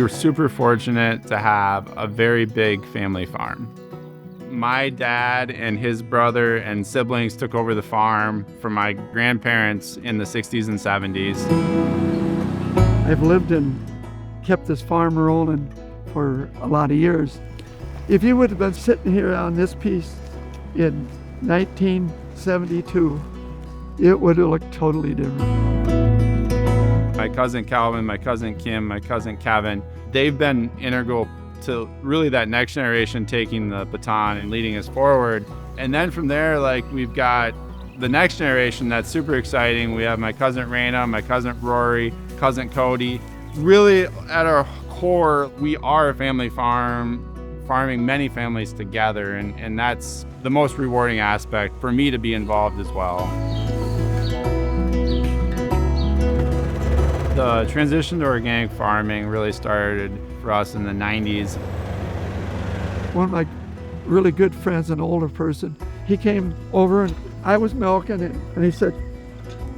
We were super fortunate to have a very big family farm. My dad and his brother and siblings took over the farm from my grandparents in the 60s and 70s. I've lived and kept this farm rolling for a lot of years. If you would have been sitting here on this piece in 1972, it would have looked totally different. My cousin Calvin, my cousin Kim, my cousin Kevin, they've been integral to really that next generation taking the baton and leading us forward. And then from there, like, we've got the next generation that's super exciting. We have my cousin Raina, my cousin Rory, cousin Cody. Really, at our core, we are a family farm, farming many families together, and that's the most rewarding aspect for me to be involved as well. The transition to organic farming really started for us in the 90s. One of my really good friends, an older person, he came over and I was milking it, and he said,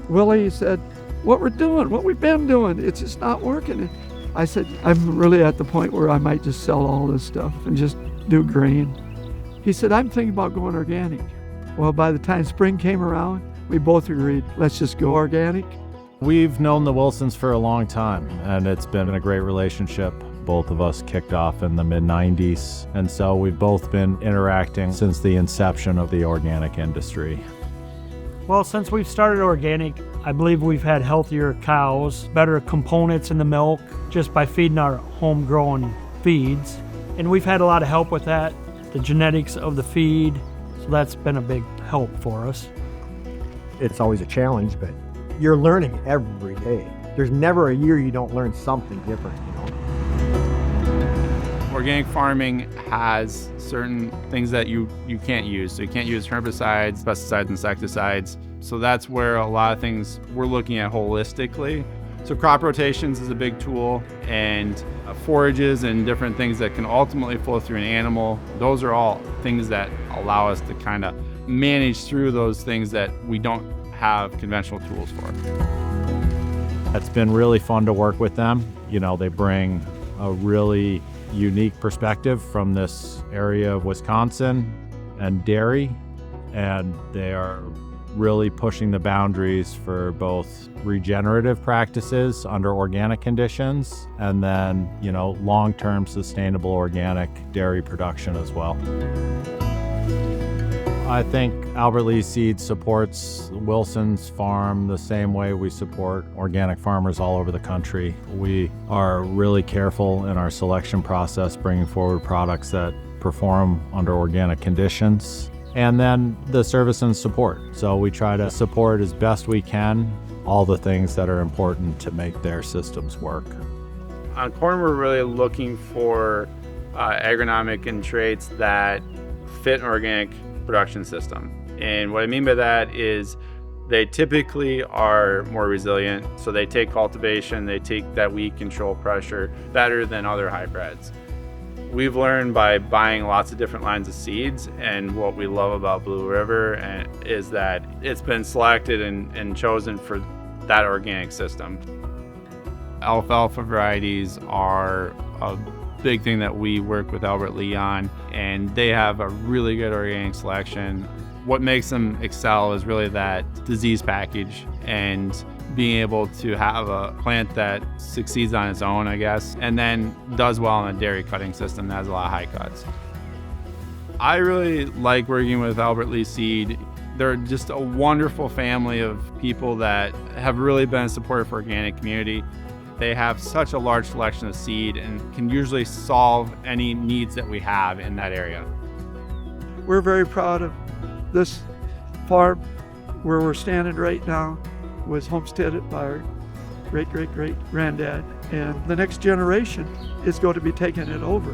Willie, he said, what we're doing, what we've been doing, it's just not working. I said, I'm really at the point where I might just sell all this stuff and just do grain. He said, I'm thinking about going organic. Well, by the time spring came around, we both agreed, let's just go organic. We've known the Wilsons for a long time, and it's been a great relationship. Both of us kicked off in the mid-90s, and so we've both been interacting since the inception of the organic industry. Well, since we've started organic, I believe we've had healthier cows, better components in the milk, just by feeding our homegrown feeds. And we've had a lot of help with that, the genetics of the feed, so that's been a big help for us. It's always a challenge, but you're learning every day. There's never a year you don't learn something different, you know. Organic farming has certain things that you can't use. So you can't use herbicides, pesticides, insecticides. So that's where a lot of things we're looking at holistically. So crop rotations is a big tool, and forages and different things that can ultimately flow through an animal. Those are all things that allow us to kind of manage through those things that we don't have conventional tools for. It's been really fun to work with them. You know, they bring a really unique perspective from this area of Wisconsin and dairy, and they are really pushing the boundaries for both regenerative practices under organic conditions and then, you know, long-term sustainable organic dairy production as well. I think Albert Lea Seed supports Wilson's farm the same way we support organic farmers all over the country. We are really careful in our selection process, bringing forward products that perform under organic conditions. And then the service and support. So we try to support as best we can all the things that are important to make their systems work. On corn, we're really looking for agronomic and traits that fit an organic production system. And what I mean by that is they typically are more resilient. So they take cultivation, they take that weed control pressure better than other hybrids. We've learned by buying lots of different lines of seeds, and what we love about Blue River is that it's been selected and chosen for that organic system. Alfalfa varieties are a big thing that we work with Albert Lea on, and they have a really good organic selection. What makes them excel is really that disease package and being able to have a plant that succeeds on its own, I guess, and then does well in a dairy cutting system that has a lot of high cuts. I really like working with Albert Lea Seed. They're just a wonderful family of people that have really been supportive for organic community. They have such a large selection of seed and can usually solve any needs that we have in that area. We're very proud of this farm where we're standing right now. Was homesteaded by our great-great-great granddad, and the next generation is going to be taking it over.